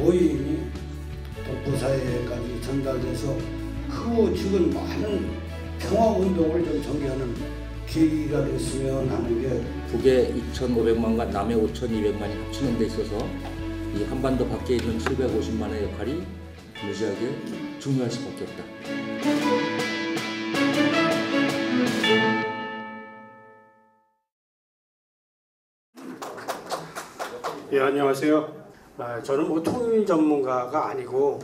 모임이 동포사회까지 전달돼서 지금 많은 평화운동을 좀 전개하는 계기가 됐으면 하는 게 북의 2,500만과 남의 5,200만이 합치는 데 있어서 이 한반도 밖에 있는 750만의 역할이 무지하게 중요할 수밖에 없다. 예, 안녕하세요. 저는 뭐 통일 전문가가 아니고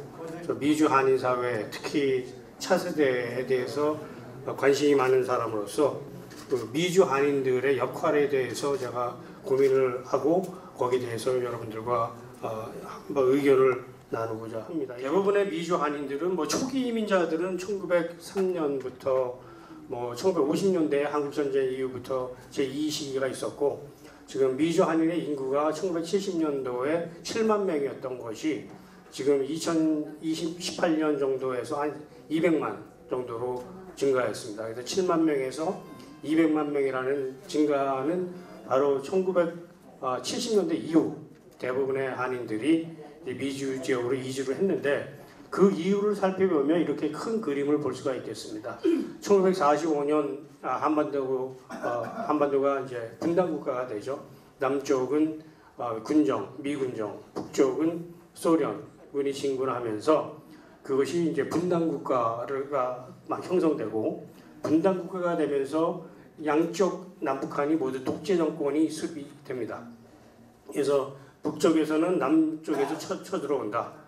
미주 한인 사회, 특히 차세대에 대해서 관심이 많은 사람으로서 그 미주 한인들의 역할에 대해서 제가 고민을 하고 거기에 대해서 여러분들과 한번 의견을 나누고자 합니다. 대부분의 미주 한인들은 뭐 초기 이민자들은 1903년부터 뭐 1950년대 한국 전쟁 이후부터 제2 시기가 있었고, 지금 미주 한인의 인구가 1970년도에 7만 명이었던 것이 지금 2018년 정도에서 한 200만 정도로 증가했습니다. 그래서 7만 명에서 200만 명이라는 증가는 바로 1970년대 이후 대부분의 한인들이 미주 지역으로 이주를 했는데, 그 이유를 살펴보면 이렇게 큰 그림을 볼 수가 있겠습니다. 1945년 한반도가 이제 분단 국가가 되죠. 남쪽은 군정, 미군정, 북쪽은 소련군이 진군하면서 그것이 이제 분단 국가가 막 형성되고, 분단 국가가 되면서 양쪽 남북한이 모두 독재 정권이 수립됩니다. 그래서 북쪽에서는 남쪽에서 쳐들어온다.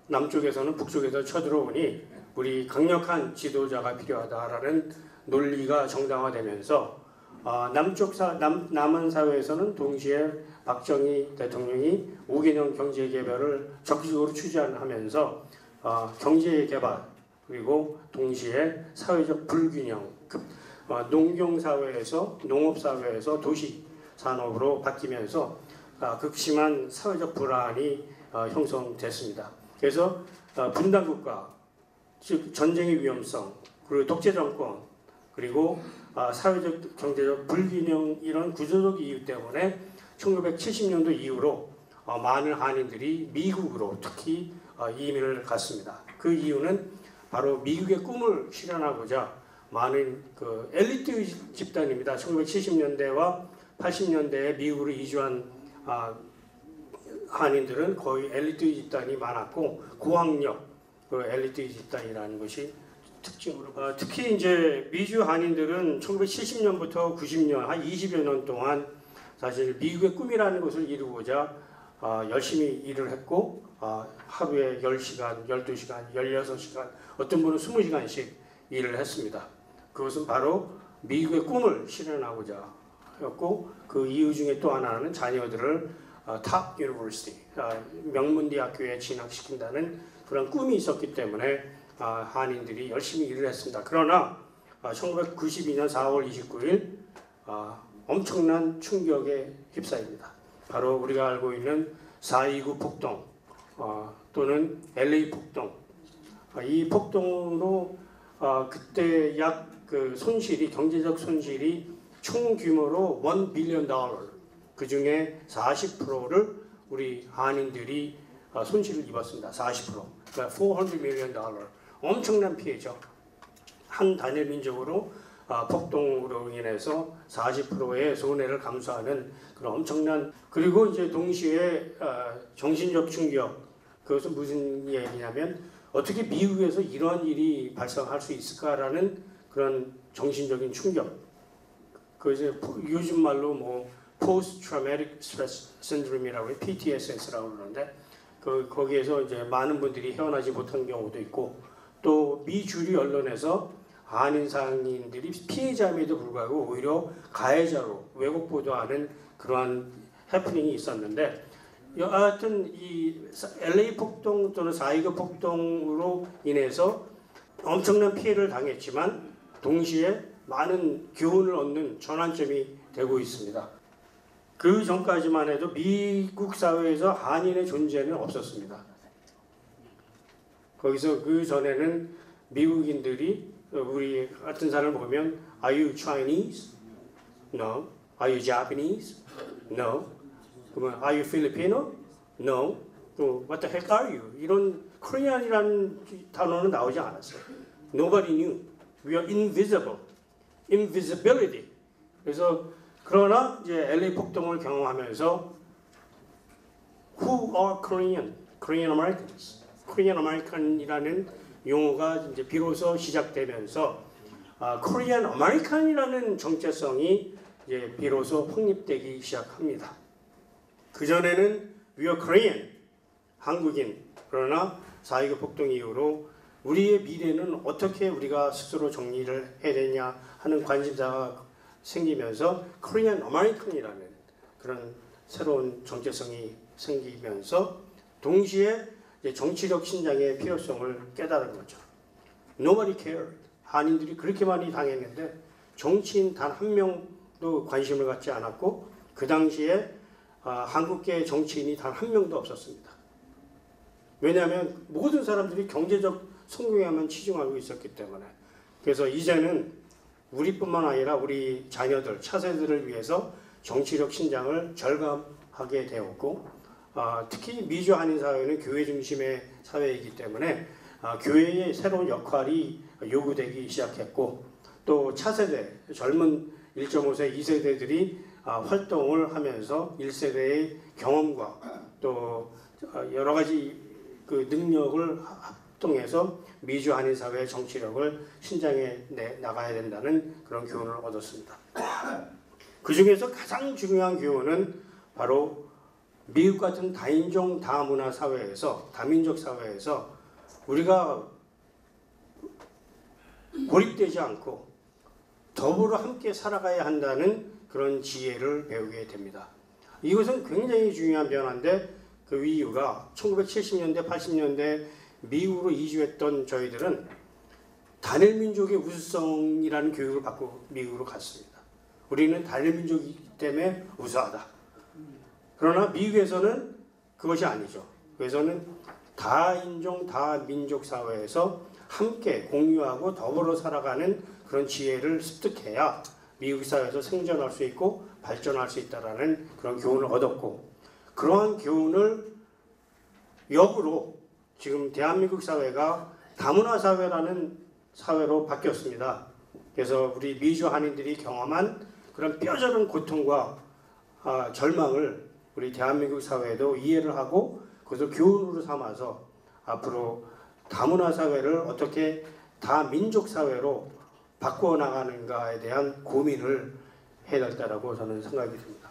남쪽에서는 북쪽에서 쳐들어오니 우리 강력한 지도자가 필요하다라는 논리가 정당화되면서 남한 사회에서는 동시에 박정희 대통령이 5개년 경제개발을 적극적으로 추진하면서 경제개발 그리고 동시에 사회적 불균형, 농경사회에서 농업사회에서 도시산업으로 바뀌면서 극심한 사회적 불안이 형성됐습니다. 그래서 분단국가, 즉 전쟁의 위험성, 그리고 독재정권, 그리고 사회적 경제적 불균형, 이런 구조적 이유 때문에 1970년도 이후로 많은 한인들이 미국으로 특히 이민을 갔습니다. 그 이유는 바로 미국의 꿈을 실현하고자 많은 그 엘리트 집단입니다. 1970년대와 80년대에 미국으로 이주한 한인들은 거의 엘리트 집단이 많았고, 고학력 그 엘리트 집단이라는 것이 특징으로 특히 이제 미주 한인들은 1970년부터 90년 한 20여 년 동안 사실 미국의 꿈이라는 것을 이루고자 열심히 일을 했고, 하루에 10시간, 12시간, 16시간, 어떤 분은 20시간씩 일을 했습니다. 그것은 바로 미국의 꿈을 실현하고자 했고, 그 이유 중에 또 하나는 자녀들을 탑 유니버시티, 명문대학교에 진학시킨다는 그런 꿈이 있었기 때문에 한인들이 열심히 일을 했습니다. 그러나 1992년 4월 29일 엄청난 충격에 휩싸입니다. 바로 우리가 알고 있는 4.29 폭동 또는 LA 폭동. 이 폭동으로 그때 약 그 손실이, 경제적 손실이 총 규모로 $1 billion, 그 중에 40%를 우리 한인들이 손실을 입었습니다. 40%. 그러니까 $400 million. 엄청난 피해죠. 한 단일 민족으로 폭동으로 인해서 40%의 손해를 감수하는 그런 엄청난, 그리고 이제 동시에 정신적 충격. 그것은 무슨 얘기냐면 어떻게 미국에서 이러한 일이 발생할 수 있을까라는 그런 정신적인 충격. 그 이제 요즘 말로 뭐 Post Traumatic Stress Syndrome이라고 해요. PTSS라고 그러는데 거기에서 이제 많은 분들이 헤어나지 못한 경우도 있고, 또 미주류 언론에서 한인 상인들이 피해자임에도 불구하고 오히려 가해자로 왜곡 보도하는 그러한 해프닝이 있었는데, 여하튼 이 LA 폭동 또는 4.29 폭동으로 인해서 엄청난 피해를 당했지만 동시에 많은 교훈을 얻는 전환점이 되고 있습니다. 그 전까지만 해도 미국 사회에서 한인의 존재는 없었습니다. 거기서 그 전에는 미국인들이 우리 같은 사람을 보면 Are you Chinese? No. Are you Japanese? No. 그러면 Are you Filipino? No. 또 What the heck are you? 이런 Korean이라는 단어는 나오지 않았어요. Nobody knew. We are invisible. Invisibility. 그래서 그러나 이제 LA 폭동을 경험하면서 Who are Korean? Korean Americans. Korean American이라는 용어가 이제 비로소 시작되면서 Korean American이라는 정체성이 이제 비로소 확립되기 시작합니다. 그 전에는 We are Korean, 한국인. 그러나 4.29 폭동 이후로 우리의 미래는 어떻게 우리가 스스로 정리를 해야 되냐 하는 관심사가 생기면서 Korean American이라는 그런 새로운 정체성이 생기면서 동시에 이제 정치력 신장의 필요성을 깨달은 거죠. Nobody cared. 한인들이 그렇게 많이 당했는데 정치인 단 한 명도 관심을 갖지 않았고 그 당시에 한국계 정치인이 단 한 명도 없었습니다. 왜냐하면 모든 사람들이 경제적 성공에만 치중하고 있었기 때문에. 그래서 이제는 우리뿐만 아니라 우리 자녀들, 차세들을 위해서 정치력 신장을 절감하게 되었고 특히 미주 한인 사회는 교회 중심의 사회이기 때문에 교회의 새로운 역할이 요구되기 시작했고 또 차세대, 젊은 1.5세, 2세대들이 활동을 하면서 1세대의 경험과 또 여러 가지 그 능력을 합동해서 미주 한인 사회의 정치력을 신장해 나가야 된다는 그런 교훈을 얻었습니다. 그 중에서 가장 중요한 교훈은 바로 미국 같은 다인종 다문화 사회에서, 다민족 사회에서 우리가 고립되지 않고 더불어 함께 살아가야 한다는 그런 지혜를 배우게 됩니다. 이것은 굉장히 중요한 변화인데 그 이유가 1970년대, 80년대 미국으로 이주했던 저희들은 단일민족의 우수성이라는 교육을 받고 미국으로 갔습니다. 우리는 단일민족이기 때문에 우수하다. 그러나 미국에서는 그것이 아니죠. 그래서는 다인종, 다민족 사회에서 함께 공유하고 더불어 살아가는 그런 지혜를 습득해야 미국 사회에서 생존할 수 있고 발전할 수 있다는 그런 교훈을 얻었고 그러한 교훈을 역으로 지금 대한민국 사회가 다문화 사회라는 사회로 바뀌었습니다. 그래서 우리 미주 한인들이 경험한 그런 뼈저린 고통과 절망을 우리 대한민국 사회도 이해를 하고 그것을 교훈으로 삼아서 앞으로 다문화 사회를 어떻게 다민족 사회로 바꾸어 나가는가에 대한 고민을 해야 된다고 저는 생각이 듭니다.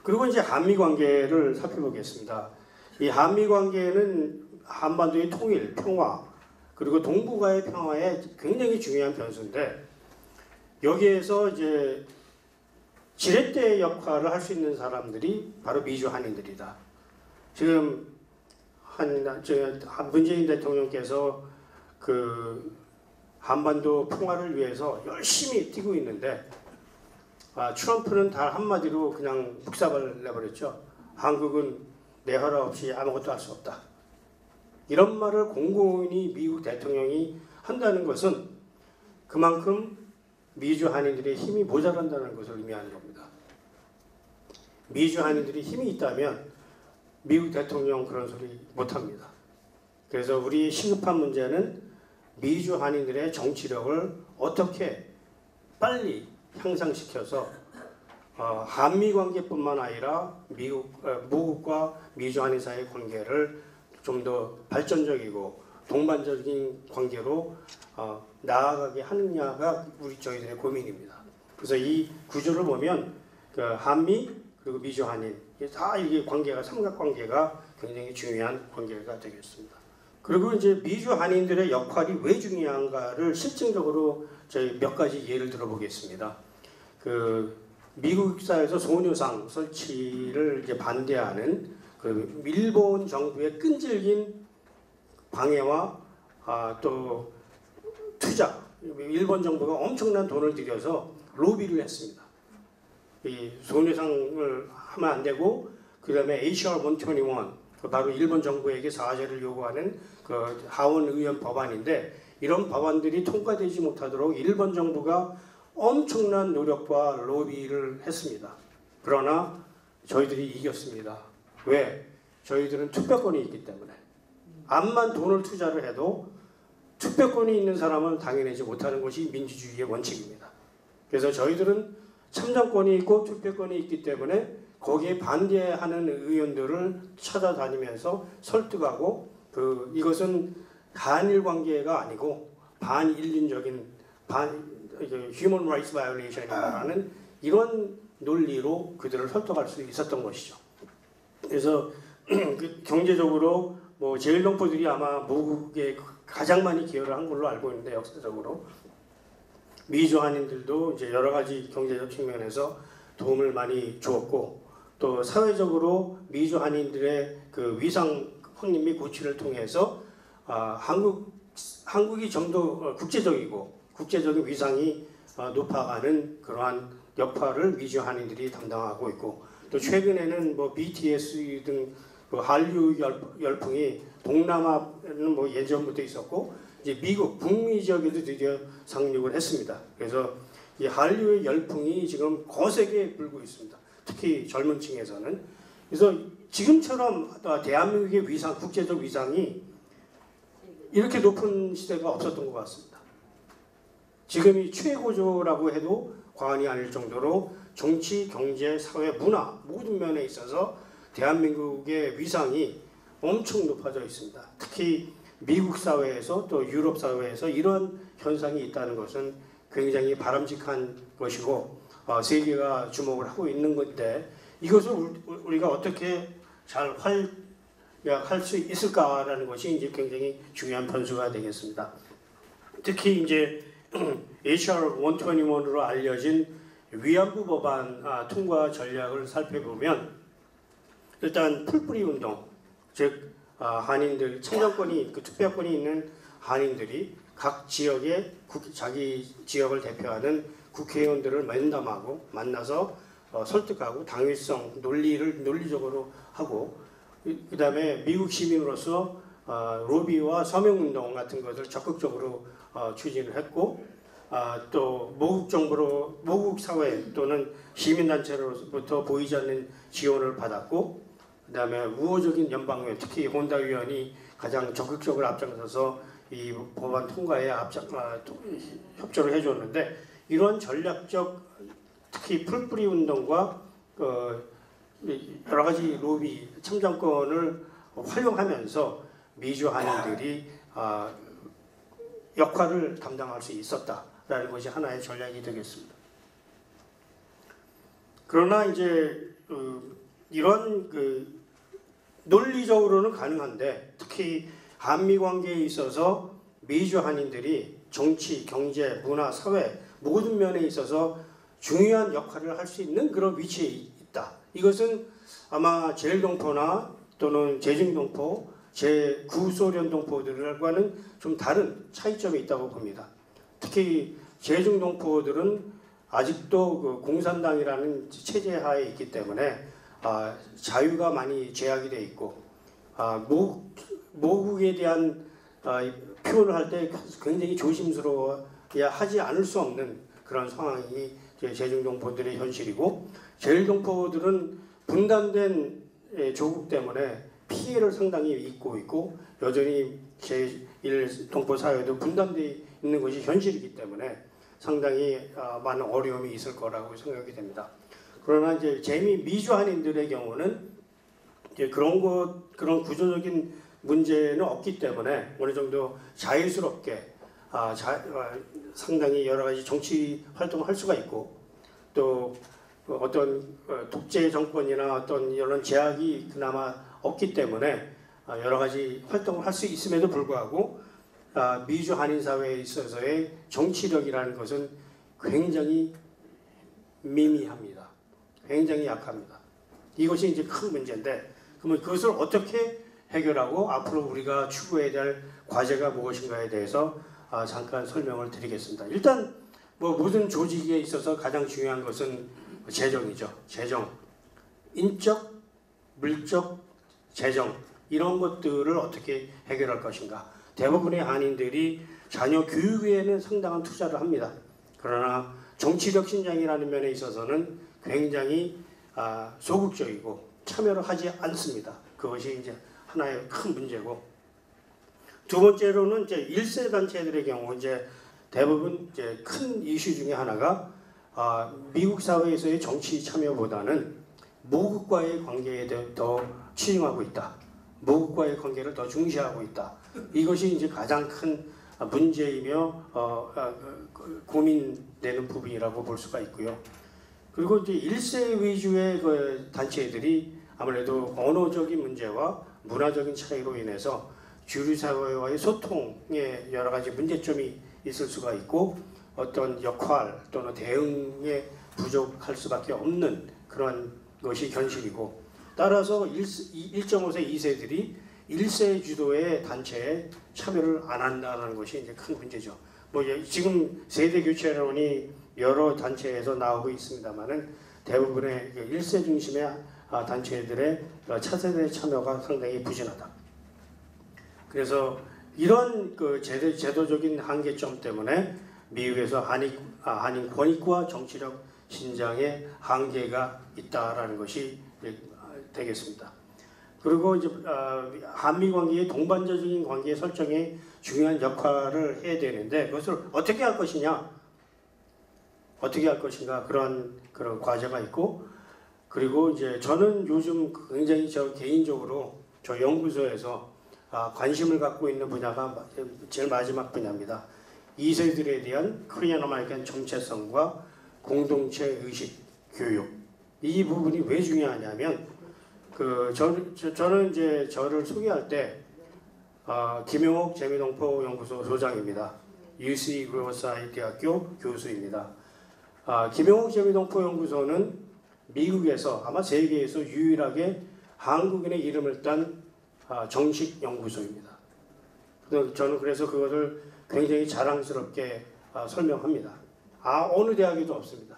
그리고 이제 한미 관계를 살펴보겠습니다. 이 한미 관계는 한반도의 통일, 평화, 그리고 동북아의 평화에 굉장히 중요한 변수인데 여기에서 이제 지렛대 역할을 할 수 있는 사람들이 바로 미주 한인들이다. 지금 문재인 대통령께서 그 한반도 평화를 위해서 열심히 뛰고 있는데 트럼프는 단 한마디로 그냥 북사발 내버렸죠. 한국은 내 허락 없이 아무것도 할 수 없다. 이런 말을 공공히 미국 대통령이 한다는 것은 그만큼 미주 한인들의 힘이 모자란다는 것을 의미하는 겁니다. 미주 한인들이 힘이 있다면 미국 대통령 그런 소리 못합니다. 그래서 우리 시급한 문제는 미주 한인들의 정치력을 어떻게 빨리 향상시켜서 한미 관계뿐만 아니라 미국과 미주 한인 사이의 관계를 좀 더 발전적이고 동반적인 관계로 나아가게 하느냐가 저희들의 고민입니다. 그래서 이 구조를 보면 그 한미 그리고 미주 한인 다 이게 관계가 삼각관계가 굉장히 중요한 관계가 되겠습니다. 그리고 이제 미주 한인들의 역할이 왜 중요한가를 실증적으로 저희 몇 가지 예를 들어보겠습니다. 그 미국 사회에서 소녀상 설치를 이제 반대하는 그 일본 정부의 끈질긴 방해와 또 투자, 일본 정부가 엄청난 돈을 들여서 로비를 했습니다. 이 소녀상을 하면 안 되고 그 다음에 HR 121 바로 일본 정부에게 사죄를 요구하는 그 하원 의원 법안인데 이런 법안들이 통과되지 못하도록 일본 정부가 엄청난 노력과 로비를 했습니다. 그러나 저희들이 이겼습니다. 왜? 저희들은 투표권이 있기 때문에 암만 돈을 투자를 해도 투표권이 있는 사람은 당해내지 못하는 것이 민주주의의 원칙입니다. 그래서 저희들은 참정권이 있고 투표권이 있기 때문에 거기에 반대하는 의원들을 찾아다니면서 설득하고 이것은 한일 관계가 아니고 반인륜적인 human rights violation이라는 이런 논리로 그들을 설득할 수 있었던 것이죠. 그래서 경제적으로 뭐 제일동포들이 아마 모국에 가장 많이 기여를 한 걸로 알고 있는데 역사적으로 미주 한인들도 이제 여러 가지 경제적 측면에서 도움을 많이 주었고 또 사회적으로 미주 한인들의 그 위상 확립 및 고취를 통해서 한국이 좀 더 국제적인 위상이 높아가는 그러한 역할을 미주 한인들이 담당하고 있고 또 최근에는 뭐 BTS 등 그 한류 열풍이 동남아는 뭐 예전부터 있었고 이제 미국 북미 지역에도 드디어 상륙을 했습니다. 그래서 이 한류의 열풍이 지금 거세게 불고 있습니다. 특히 젊은 층에서는. 그래서 지금처럼 대한민국의 위상, 국제적 위상이 이렇게 높은 시대가 없었던 것 같습니다. 지금이 최고조라고 해도 과언이 아닐 정도로 정치, 경제, 사회, 문화 모든 면에 있어서 대한민국의 위상이 엄청 높아져 있습니다. 특히 미국 사회에서 또 유럽 사회에서 이런 현상이 있다는 것은 굉장히 바람직한 것이고 세계가 주목을 하고 있는 건데 이것을 우리가 어떻게 잘 활약할 수 있을까라는 것이 이제 굉장히 중요한 변수가 되겠습니다. 특히 이제 HR 121으로 알려진 위안부 법안 통과 전략을 살펴보면 일단 풀뿌리 운동, 즉 한인들 참정권이 투표권이 있는 한인들이 각 지역에 자기 지역을 대표하는 국회의원들을 면담하고 만나서 설득하고 당위성 논리적으로 하고 그 다음에 미국 시민으로서 로비와 서명운동 같은 것을 적극적으로 추진을 했고 또 모국 사회 또는 시민단체로부터 보이지 않는 지원을 받았고 그 다음에 우호적인 연방의원 특히 혼다 의원이 가장 적극적으로 앞장서서 이 법안 통과에 협조를 해줬는데 이런 전략적 특히 풀뿌리 운동과 여러 가지 로비 참정권을 활용하면서 미주 한인들이 역할을 담당할 수 있었다라는 것이 하나의 전략이 되겠습니다. 그러나 이제 이런 논리적으로는 가능한데 특히 한미 관계에 있어서 미주 한인들이 정치, 경제, 문화, 사회 모든 면에 있어서 중요한 역할을 할 수 있는 그런 위치에 있다. 이것은 아마 제일동포나 또는 제중동포, 제9소련 동포들과는 좀 다른 차이점이 있다고 봅니다. 특히 제중동포들은 아직도 그 공산당이라는 체제 하에 있기 때문에 자유가 많이 제약이 돼 있고 모국에 대한 표현을 할 때 굉장히 조심스러워야 하지 않을 수 없는 그런 상황이 제중동포들의 현실이고 제일동포들은 분단된 조국 때문에 피해를 상당히 입고 있고 여전히 제1동포 사회도 분단되어 있는 것이 현실이기 때문에 상당히 많은 어려움이 있을 거라고 생각이 됩니다. 그러나 이제 미주 한인들의 경우는 이제 그런 구조적인 문제는 없기 때문에 어느 정도 자유스럽게 상당히 여러 가지 정치 활동을 할 수가 있고 또 어떤 독재 정권이나 어떤 이런 제약이 그나마 없기 때문에 여러 가지 활동을 할 수 있음에도 불구하고 미주 한인 사회에 있어서의 정치력이라는 것은 굉장히 미미합니다. 굉장히 약합니다. 이것이 이제 큰 문제인데 그러면 그것을 어떻게 해결하고 앞으로 우리가 추구해야 될 과제가 무엇인가에 대해서 잠깐 설명을 드리겠습니다. 일단 뭐 모든 조직에 있어서 가장 중요한 것은 재정이죠. 재정, 인적, 물적, 재정 이런 것들을 어떻게 해결할 것인가. 대부분의 한인들이 자녀 교육에는 상당한 투자를 합니다. 그러나 정치력 신장이라는 면에 있어서는 굉장히 소극적이고 참여를 하지 않습니다. 그것이 이제 하나의 큰 문제고, 두 번째로는 이제 1세 단체들의 경우 이제 대부분 이제 큰 이슈 중에 하나가 미국 사회에서의 정치 참여보다는 모국과의 관계에 더 치중하고 있다. 모국과의 관계를 더 중시하고 있다. 이것이 이제 가장 큰 문제이며 고민되는 부분이라고 볼 수가 있고요. 그리고 이제 1세 위주의 그 단체들이 아무래도 언어적인 문제와 문화적인 차이로 인해서 주류 사회와의 소통에 여러 가지 문제점이 있을 수가 있고, 어떤 역할 또는 대응에 부족할 수밖에 없는 그런 것이 현실이고, 따라서 1.5세, 2세들이 1세 주도의 단체에 참여를 안 한다는 것이 이제 큰 문제죠. 뭐 지금 세대 교체론이 여러 단체에서 나오고 있습니다만은 대부분의 1세 중심의 단체들의 차세대 참여가 상당히 부진하다. 그래서 이런 그 제도적인 한계점 때문에 미국에서 한인 권익과 정치력 신장의 한계가 있다라는 것이 되겠습니다. 그리고 이제 한미 관계의 동반자적인 관계 설정에 중요한 역할을 해야 되는데, 그것을 어떻게 할 것이냐, 어떻게 할 것인가, 그런 과제가 있고, 그리고 이제 저는 요즘 굉장히 저 개인적으로 저 연구소에서 관심을 갖고 있는 분야가 제일 마지막 분야입니다. 2세들에 대한 코리안 아메리칸 정체성과 공동체 의식 교육. 이 부분이 왜 중요하냐면, 저는 이제 저를 소개할 때 김용옥 재미동포 연구소 소장입니다. UC 리버사이드 대학교 교수입니다. 김용옥 재미동포 연구소는 미국에서 아마 세계에서 유일하게 한국인의 이름을 딴 정식 연구소입니다. 저는 그래서 그것을 굉장히 자랑스럽게 설명합니다. 어느 대학에도 없습니다.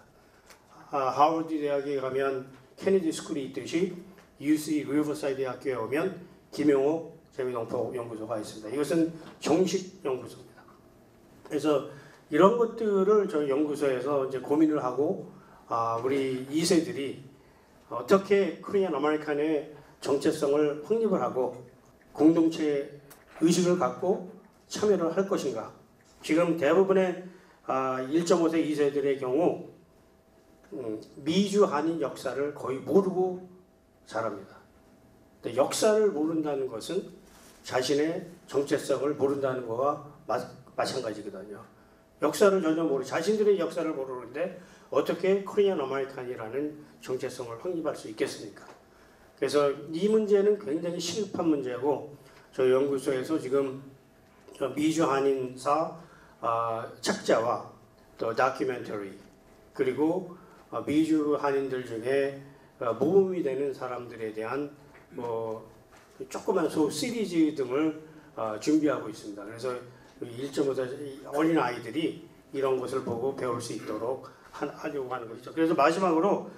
하버드 대학에 가면 케네디 스쿨이 있듯이 UC 리버사이드 대학교에 오면 김용옥 재미동포 연구소가 있습니다. 이것은 정식 연구소입니다. 그래서 이런 것들을 저희 연구소에서 이제 고민을 하고, 우리 2세들이 어떻게 코리안 아메리칸의 정체성을 확립을 하고 공동체 의식을 갖고 참여를 할 것인가. 지금 대부분의 1.5세 2세들의 경우 미주 한인 역사를 거의 모르고 자랍니다. 근데 역사를 모른다는 것은 자신의 정체성을 모른다는 것과 마찬가지거든요. 역사를 전혀 자신들의 역사를 모르는데 어떻게 코리안 아메리칸이라는 정체성을 확립할 수 있겠습니까? 그래서 이 문제는 굉장히 시급한 문제고, 저희 연구소에서 지금 미주 한인사 책자와 또 다큐멘터리, 그리고 미주 한인들 중에 모범이 되는 사람들에 대한 조그만 시리즈 등을 준비하고 있습니다. 그래서 1.5세 어린 아이들이 이런 것을 보고 배울 수 있도록 하려고 하는 것이죠. 그래서 마지막으로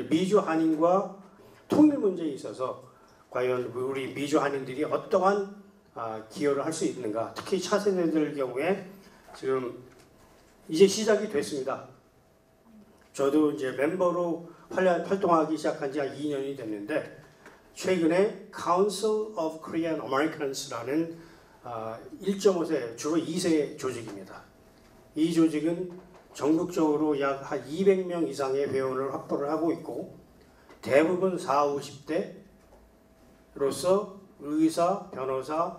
미주 한인과 통일 문제에 있어서 과연 우리 미주 한인들이 어떠한 기여를 할 수 있는가, 특히 차세대들 경우에 지금 이제 시작이 됐습니다. 저도 이제 멤버로 활동하기 시작한 지 한 2년이 됐는데, 최근에 Council of Korean Americans라는 1.5세, 주로 2세 조직입니다. 이 조직은 전국적으로 약 한 200명 이상의 회원을 확보를 하고 있고, 대부분 40, 50대로서 의사, 변호사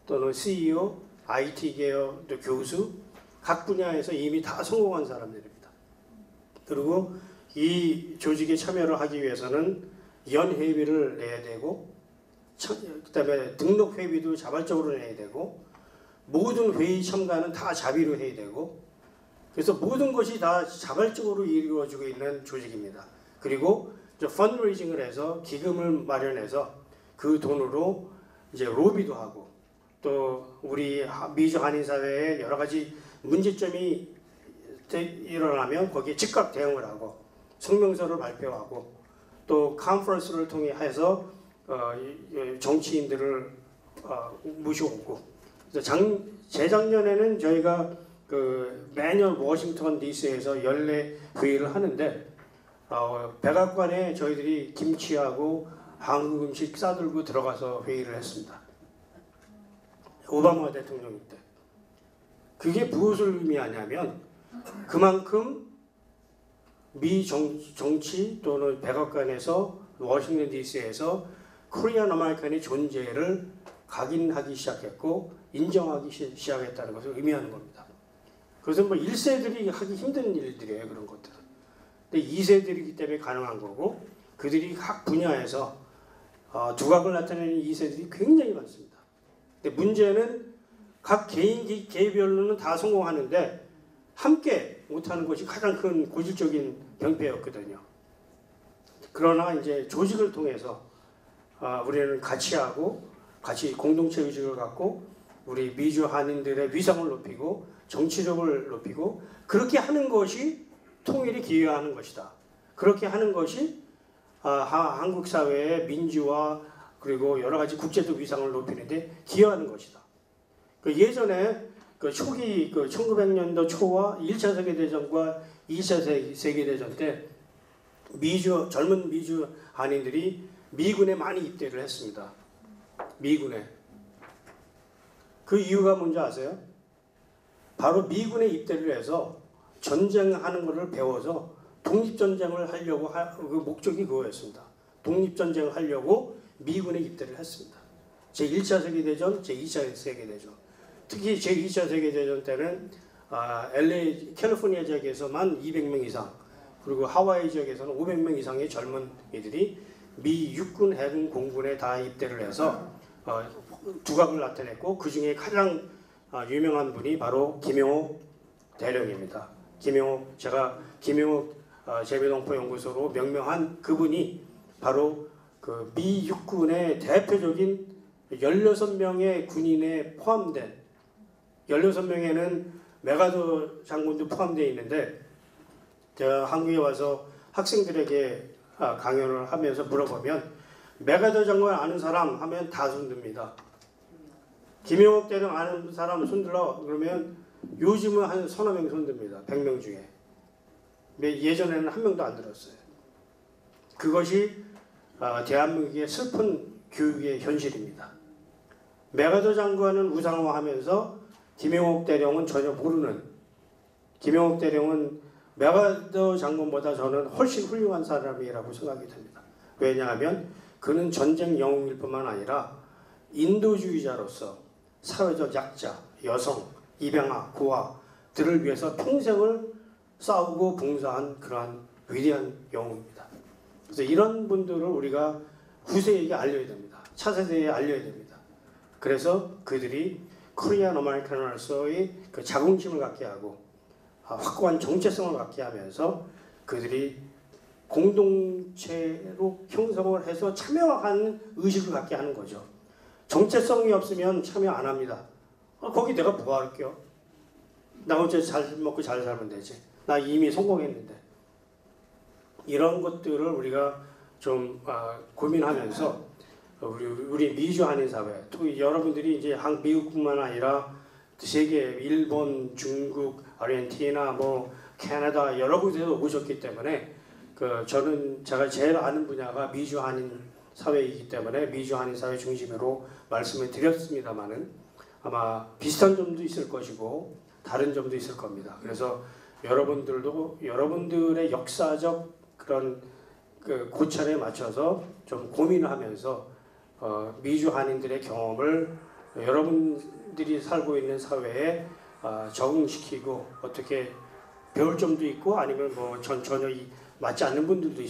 또는 CEO, IT 계열 또 교수, 각 분야에서 이미 다 성공한 사람들입니다. 그리고 이 조직에 참여를 하기 위해서는 연회비를 내야 되고, 그 다음에 등록 회비도 자발적으로 내야 되고, 모든 회의 참가는 다 자비로 해야 되고, 그래서 모든 것이 다 자발적으로 이루어지고 있는 조직입니다. 그리고 펀드레이징을 해서 기금을 마련해서 그 돈으로 이제 로비도 하고, 또 우리 미주 한인 사회에 여러 가지 문제점이 일어나면 거기에 즉각 대응을 하고, 성명서를 발표하고, 또 컨퍼런스를 통해 해서 정치인들을 모셔오고. 재작년에는 저희가 매년 워싱턴 DC에서 연례 회의를 하는데, 백악관에 저희들이 김치하고 한국 음식 싸들고 들어가서 회의를 했습니다. 오바마 대통령 때. 그게 무엇을 의미하냐면 그만큼 미 정치 또는 백악관에서 워싱턴 DC에서 코리안 아메리칸의 존재를 각인하기 시작했고 인정하기 시작했다는 것을 의미하는 겁니다. 그것은 뭐 1세들이 하기 힘든 일들이에요. 그런 것들은. 근데 2세들이기 때문에 가능한 거고 그들이 각 분야에서 두각을 나타내는 2세들이 굉장히 많습니다. 근데 문제는 각 개별로는 다 성공하는데 함께 못하는 것이 가장 큰 고질적인 병폐였거든요. 그러나 이제 조직을 통해서 우리는 같이 하고 같이 공동체 의식을 갖고 우리 미주 한인들의 위상을 높이고 정치력을 높이고 그렇게 하는 것이 통일에 기여하는 것이다. 그렇게 하는 것이 한국 사회의 민주화 그리고 여러 가지 국제적 위상을 높이는데 기여하는 것이다. 예전에 그 초기 1900년도 초와 1차 세계대전과 2차 세계대전 때 젊은 미주 한인들이 미군에 많이 입대를 했습니다. 미군에. 그 이유가 뭔지 아세요? 바로 미군에 입대를 해서 전쟁하는 것을 배워서 독립전쟁을 하려고 그 목적이 그거였습니다. 독립전쟁을 하려고 미군에 입대를 했습니다. 제1차 세계대전, 제2차 세계대전. 특히 제2차 세계대전 때는 LA, 캘리포니아 지역에서만 200명 이상 그리고 하와이 지역에서는 500명 이상의 젊은 이들이 미 육군, 해군, 공군에 다 입대를 해서 두각을 나타냈고 그 중에 가장 유명한 분이 바로 김영옥 대령입니다. 제가 김영옥 재배동포연구소로 명명한 그분이 바로 그 미 육군의 대표적인 16명의 군인에 포함된 16명에는 메가더 장군도 포함되어 있는데 제가 한국에 와서 학생들에게 강연을 하면서 물어보면 메가더 장군 아는 사람 하면 다 손듭니다. 김영옥 대령 아는 사람 손들어 그러면 요즘은 한 서너 명 손듭니다. 100명 중에. 예전에는 한 명도 안 들었어요. 그것이 대한민국의 슬픈 교육의 현실입니다. 메가더 장관은 우상화하면서 김영옥 대령은 전혀 모르는 김영옥 대령은 메가더 장군보다 저는 훨씬 훌륭한 사람이라고 생각이 됩니다. 왜냐하면 그는 전쟁 영웅일 뿐만 아니라 인도주의자로서 사회적 약자, 여성, 입양아, 고아들을 위해서 평생을 싸우고 봉사한 그러한 위대한 영웅입니다. 그래서 이런 분들을 우리가 후세에게 알려야 됩니다. 차세대에 알려야 됩니다. 그래서 그들이 코리안 아메리칸으로서의 그 자긍심을 갖게 하고 확고한 정체성을 갖게 하면서 그들이 공동체로 형성을 해서 참여하는 의식을 갖게 하는 거죠. 정체성이 없으면 참여 안 합니다. 거기 내가 뭐 할게요? 나 어째 잘 먹고 잘 살면 되지. 나 이미 성공했는데. 이런 것들을 우리가 좀 고민하면서 우리 미주 한인 사회, 또 여러분들이 이제 미국뿐만 아니라 세계, 일본, 중국, 아르헨티나, 캐나다 여러 곳에서 오셨기 때문에 제가 제일 아는 분야가 미주 한인 사회이기 때문에 미주 한인 사회 중심으로 말씀을 드렸습니다만은 아마 비슷한 점도 있을 것이고 다른 점도 있을 겁니다. 그래서 여러분들도 여러분들의 역사적 그런 그 고찰에 맞춰서 좀 고민을 하면서 미주 한인들의 경험을 여러분들이 살고 있는 사회에 적응시키고 어떻게 배울 점도 있고 아니면 전혀 맞지 않는 분들도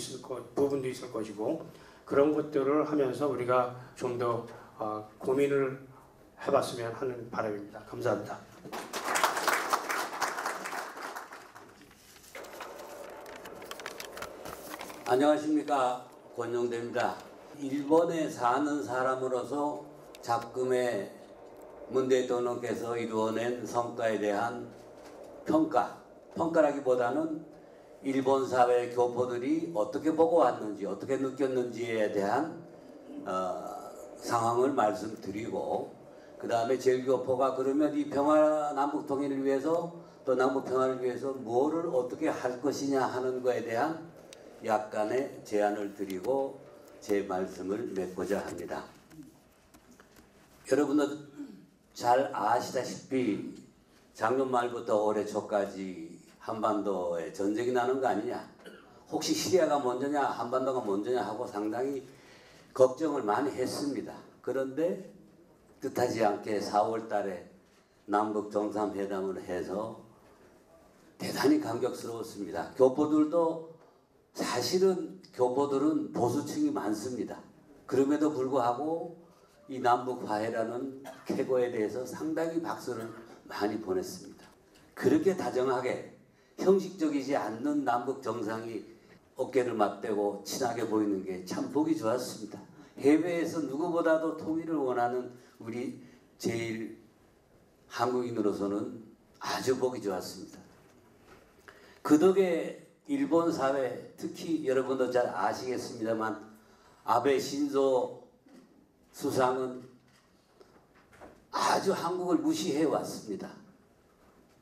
부분도 있을 것이고 그런 것들을 하면서 우리가 좀 더 고민을 해봤으면 하는 바람입니다. 감사합니다. 안녕하십니까, 권영대입니다. 일본에 사는 사람으로서 작금의 문 대통령께서 이루어낸 성과에 대한 평가라기보다는 일본 사회 교포들이 어떻게 보고 왔는지 어떻게 느꼈는지에 대한 상황을 말씀드리고 그 다음에 제일교포가 그러면 이 남북 통일을 위해서 또 남북 평화를 위해서 뭐를 어떻게 할 것이냐 하는 것에 대한 약간의 제안을 드리고 제 말씀을 맺고자 합니다. 여러분들 잘 아시다시피 작년 말부터 올해 초까지 한반도에 전쟁이 나는 거 아니냐, 혹시 시리아가 먼저냐 한반도가 먼저냐 하고 상당히 걱정을 많이 했습니다. 그런데 뜻하지 않게 4월 달에 남북 정상회담을 해서 대단히 감격스러웠습니다. 교포들도 사실은 교포들은 보수층이 많습니다. 그럼에도 불구하고 이 남북 화해라는 쾌거에 대해서 상당히 박수를 많이 보냈습니다. 그렇게 다정하게 형식적이지 않는 남북 정상이 어깨를 맞대고 친하게 보이는 게 참 보기 좋았습니다. 해외에서 누구보다도 통일을 원하는 우리 제일 한국인으로서는 아주 보기 좋았습니다. 그 덕에 일본 사회, 특히 여러분도 잘 아시겠습니다만 아베 신조 수상은 아주 한국을 무시해 왔습니다.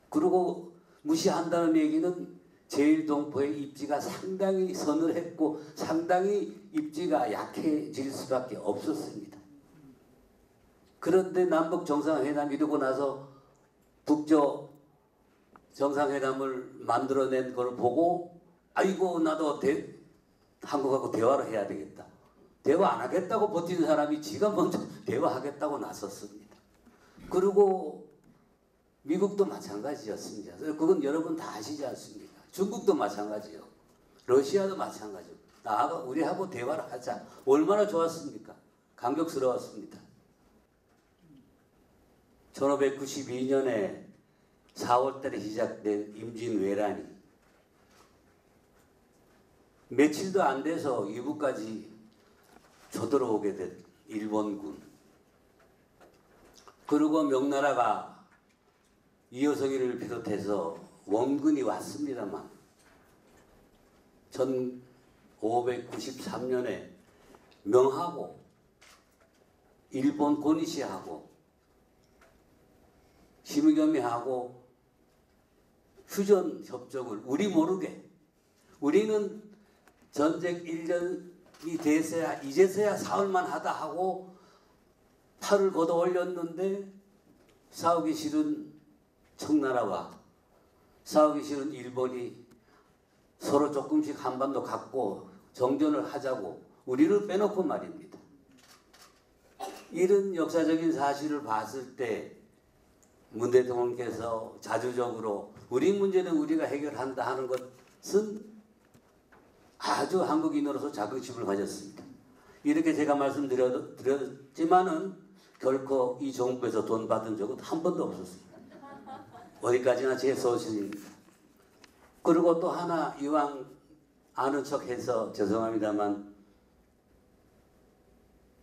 그리고 무시한다는 얘기는 제일동포의 입지가 상당히 서늘했고 상당히 입지가 약해질 수밖에 없었습니다. 그런데 남북 정상회담 이루고 나서 북조 정상회담을 만들어낸 걸 보고 아이고 나도 한국하고 대화를 해야 되겠다. 대화 안 하겠다고 버티는 사람이 지가 먼저 대화하겠다고 나섰습니다. 그리고 미국도 마찬가지였습니다. 그건 여러분 다 아시지 않습니까? 중국도 마찬가지요. 러시아도 마찬가지요. 나가 우리하고 대화를 하자. 얼마나 좋았습니까? 감격스러웠습니다. 1592년에 4월달에 시작된 임진왜란이 며칠도 안 돼서 이북까지 쳐들어오게 된 일본군. 그리고 명나라가 이효성이를 비롯해서 원군이 왔습니다만 1593년에 명하고 일본 고니시하고 시무겸이하고 휴전 협정을 우리 모르게, 우리는 전쟁 1년이 돼서야 이제서야 사흘만 하다 하고 팔을 걷어 올렸는데 싸우기 싫은 청나라와 싸우기 싫은 일본이 서로 조금씩 한반도 갖고 정전을 하자고 우리를 빼놓고 말입니다. 이런 역사적인 사실을 봤을 때 문 대통령께서 자주적으로 우리 문제는 우리가 해결한다 하는 것은 아주 한국인으로서 자긍심을 가졌습니다. 이렇게 제가 말씀드렸지만은 결코 이 정부에서 돈 받은 적은 한 번도 없었습니다. 어디까지나 제 소신입니다. 그리고 또 하나 이왕 아는 척해서 죄송합니다만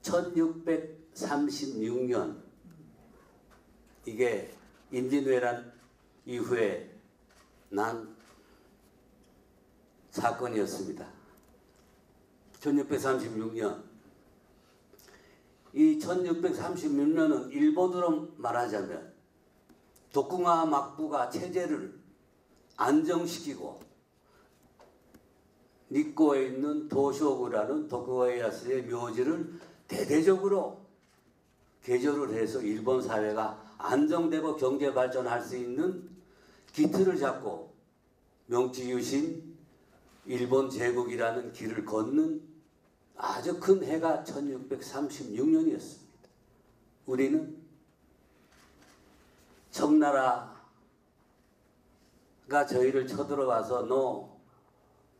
1636년 이게 임진왜란 이후에 난 사건이었습니다. 1636년. 이 1636년은 일본으로 말하자면 도쿠가와 막부가 체제를 안정시키고 nikko에 있는 도쇼구라는 도쿠가이에야스의 묘지를 대대적으로 개조를 해서 일본 사회가 안정되고 경제 발전할 수 있는 기틀을 잡고 명치유신 일본 제국이라는 길을 걷는 아주 큰 해가 1636년이었습니다. 우리는 청나라가 저희를 쳐들어와서 너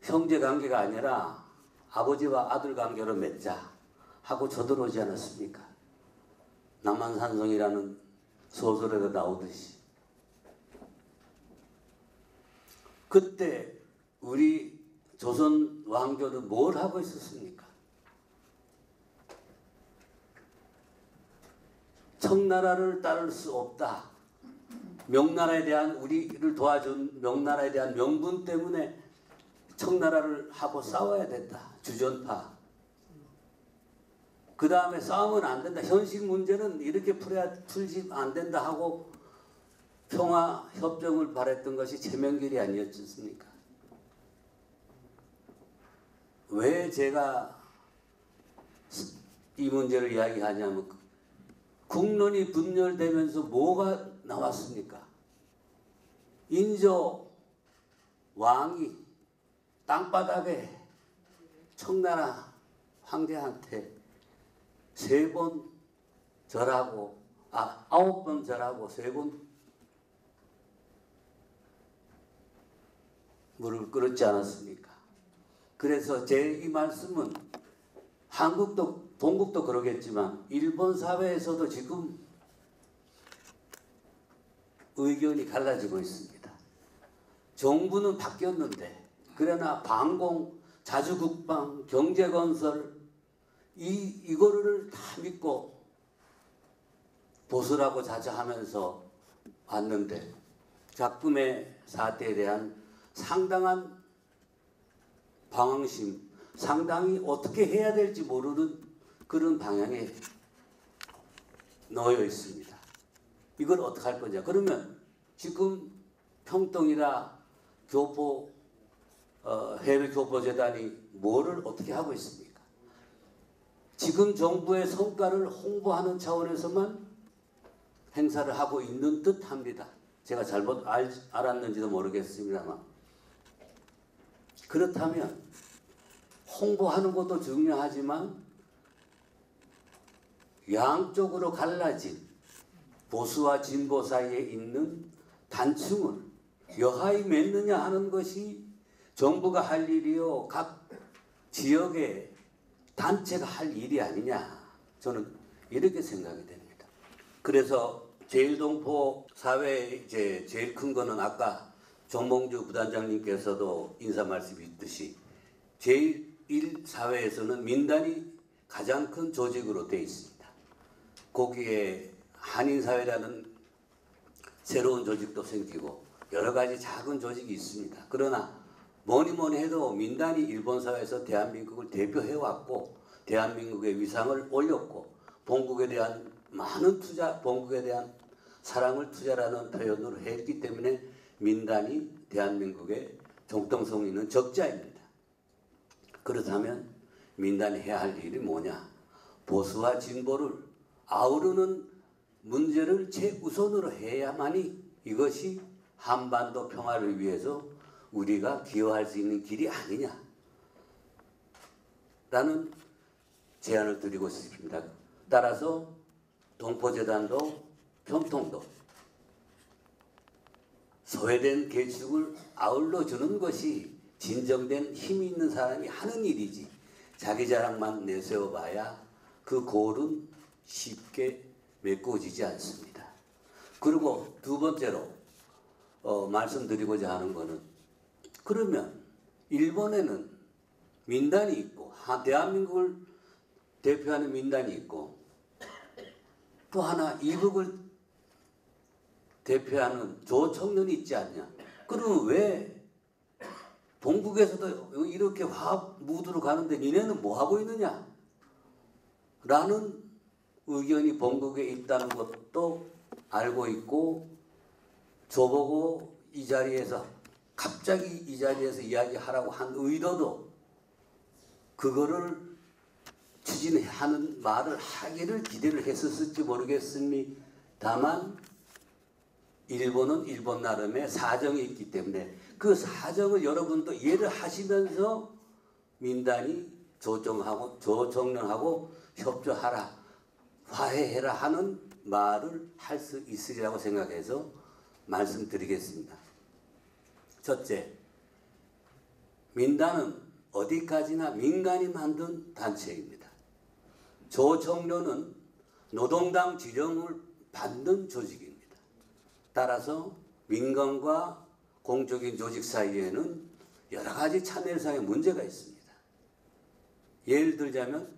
형제관계가 아니라 아버지와 아들 관계로 맺자 하고 쳐들어오지 않았습니까? 남한산성이라는 소설에도 나오듯이. 그때 우리 조선 왕조는 뭘 하고 있었습니까? 청나라를 따를 수 없다. 명나라에 대한 우리를 도와준 명나라에 대한 명분 때문에 청나라를 하고 싸워야 된다. 주전파. 그 다음에 싸우면 안 된다. 현실 문제는 이렇게 풀지 안 된다 하고 평화협정을 바랬던 것이 최명길이 아니었습니까? 왜 제가 이 문제를 이야기하냐면 국론이 분열되면서 뭐가 나왔습니까? 인조 왕이 땅바닥에 청나라 황제한테 3번 절하고 9번 절하고 3번 무릎을 꿇었지 않았습니까? 그래서 제 이 말씀은 한국도 동국도 그러겠지만 일본 사회에서도 지금 의견이 갈라지고 있습니다. 정부는 바뀌었는데 그러나 방공, 자주국방, 경제건설 이거를 다 믿고 보수라고 자처하면서 왔는데 작금의 사태에 대한 상당한 방황심, 상당히 어떻게 해야 될지 모르는 그런 방향에 놓여 있습니다. 이걸 어떻게 할 거냐? 그러면 지금 평통이나 교포 해외 교포재단이 뭐를 어떻게 하고 있습니까? 지금 정부의 성과를 홍보하는 차원에서만 행사를 하고 있는 듯합니다. 제가 잘못 알았는지도 모르겠습니다만 그렇다면 홍보하는 것도 중요하지만 양쪽으로 갈라진 보수와 진보 사이에 있는 단층을 여하이 맺느냐 하는 것이 정부가 할 일이요 각 지역의 단체가 할 일이 아니냐 저는 이렇게 생각이 됩니다. 그래서 제1동포 사회의 이제 제일 큰 거는 아까 정몽주 부단장님께서도 인사 말씀이 있듯이 제1사회에서는 민단이 가장 큰 조직으로 되어 있습니다. 거기에 한인사회라는 새로운 조직도 생기고 여러 가지 작은 조직이 있습니다. 그러나 뭐니 해도 민단이 일본 사회에서 대한민국을 대표해왔고 대한민국의 위상을 올렸고 본국에 대한 많은 투자, 본국에 대한 사랑을 투자라는 표현으로 했기 때문에 민단이 대한민국의 정통성 있는 적자입니다. 그렇다면 민단이 해야 할 일이 뭐냐? 보수와 진보를 아우르는 문제를 최우선으로 해야만이 이것이 한반도 평화를 위해서 우리가 기여할 수 있는 길이 아니냐 라는 제안을 드리고 싶습니다. 따라서 동포재단도 평통도 소외된 계층을 아울러주는 것이 진정된 힘이 있는 사람이 하는 일이지 자기 자랑만 내세워봐야 그 골은 쉽게 메꿔지지 않습니다. 그리고 두 번째로 말씀드리고자 하는 것은 그러면 일본에는 민단이 있고 대한민국을 대표하는 민단이 있고 또 하나 이북을 대표하는 조청년이 있지 않냐? 그러면 왜 본국에서도 이렇게 화합 무드로 가는데 니네는 뭐 하고 있느냐? 라는 의견이 본국에 있다는 것도 알고 있고 저보고 이 자리에서 갑자기 이 자리에서 이야기하라고 한 의도도 그거를 추진하는 말을 하기를 기대를 했었을지 모르겠습니다만 일본은 일본 나름의 사정이 있기 때문에 그 사정을 여러분도 이해를 하시면서 민단이 조정하고 협조하라 화해해라 하는 말을 할 수 있으리라고 생각해서 말씀드리겠습니다. 첫째, 민단은 어디까지나 민간이 만든 단체입니다. 조정료는 노동당 지령을 받는 조직입니다. 따라서 민간과 공적인 조직 사이에는 여러 가지 참여상의 문제가 있습니다. 예를 들자면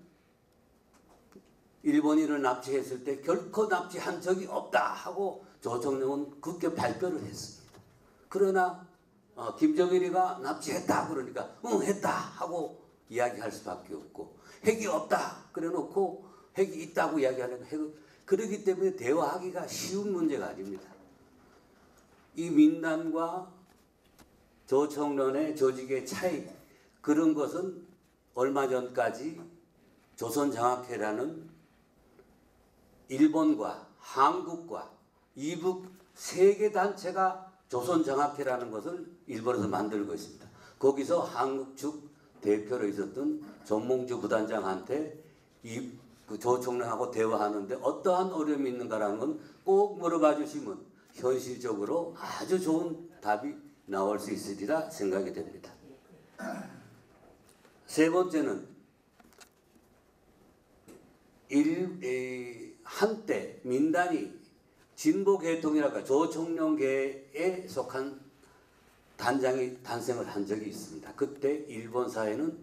일본인을 납치했을 때 결코 납치한 적이 없다 하고 조정령은 그렇게 발표를 했습니다. 그러나 김정일이가 납치했다 그러니까 응 했다 하고 이야기할 수밖에 없고 핵이 없다 그래 놓고 핵이 있다고 이야기하는 핵은 그렇기 때문에 대화하기가 쉬운 문제가 아닙니다. 이 민단과 조청론의 조직의 차이 그런 것은 얼마 전까지 조선장학회라는 일본과 한국과 이북 세 개 단체가 조선장학회라는 것을 일본에서 만들고 있습니다. 거기서 한국 측 대표로 있었던 전몽주 부단장한테 그 조총련하고 대화하는데 어떠한 어려움이 있는가라는 건 꼭 물어봐 주시면 현실적으로 아주 좋은 답이 나올 수 있으리라 생각이 됩니다. 세 번째는 한때 민단이 진보계통이랄까 조총련계에 속한 단장이 탄생을 한 적이 있습니다. 그때 일본 사회는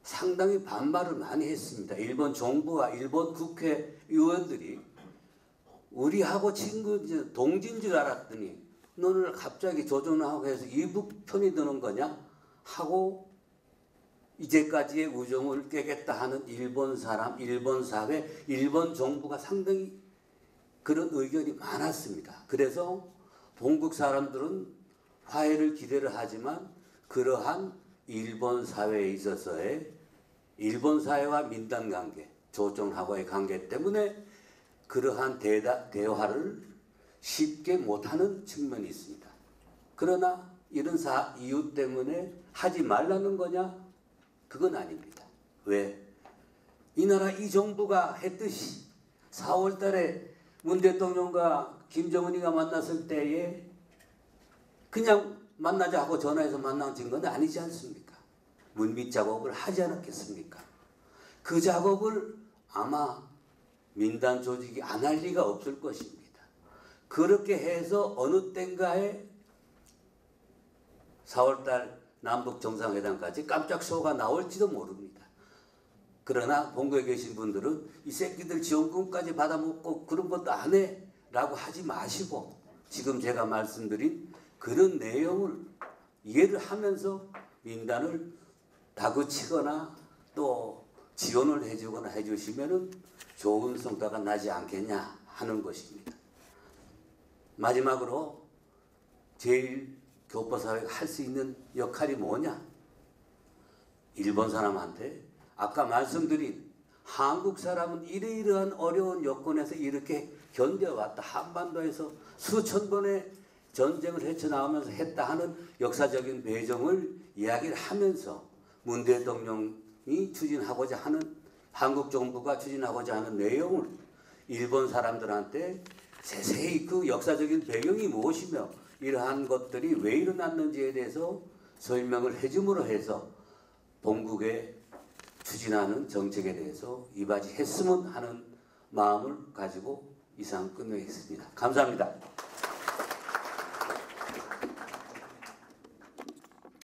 상당히 반발을 많이 했습니다. 일본 정부와 일본 국회의원들이 우리하고 동지인 줄 알았더니 너는 갑자기 조종하고 해서 이북 편이 드는 거냐 하고 이제까지의 우정을 깨겠다 하는 일본 사람, 일본 사회, 일본 정부가 상당히 그런 의견이 많았습니다. 그래서 본국 사람들은 화해를 기대를 하지만 그러한 일본 사회에 있어서의 일본 사회와 민단 관계, 조정하고의 관계 때문에 그러한 대화를 쉽게 못하는 측면이 있습니다. 그러나 이런 이유 때문에 하지 말라는 거냐? 그건 아닙니다. 왜? 이 나라 이 정부가 했듯이 4월 달에 문 대통령과 김정은이가 만났을 때에 그냥 만나자 하고 전화해서 만나진 건 아니지 않습니까? 문밑 작업을 하지 않았겠습니까? 그 작업을 아마 민단 조직이 안 할 리가 없을 것입니다. 그렇게 해서 어느 땐가에 4월달 남북 정상회담까지 깜짝 쇼가 나올지도 모릅니다. 그러나 본국에 계신 분들은 이 새끼들 지원금까지 받아먹고 그런 것도 안 해 라고 하지 마시고 지금 제가 말씀드린 그런 내용을 이해를 하면서 민단을 다그치거나 또 지원을 해주거나 해주시면 좋은 성과가 나지 않겠냐 하는 것입니다. 마지막으로 제일 교포사회가 할 수 있는 역할이 뭐냐? 일본 사람한테 아까 말씀드린 한국 사람은 이러이러한 어려운 여건에서 이렇게 견뎌왔다. 한반도에서 수천 번의 전쟁을 헤쳐나오면서 했다 하는 역사적인 배경을 이야기를 하면서 문 대통령이 추진하고자 하는 한국 정부가 추진하고자 하는 내용을 일본 사람들한테 세세히 그 역사적인 배경이 무엇이며 이러한 것들이 왜 일어났는지에 대해서 설명을 해줌으로 해서 본국에 추진하는 정책에 대해서 이바지했으면 하는 마음을 가지고 이상 끝내겠습니다. 감사합니다.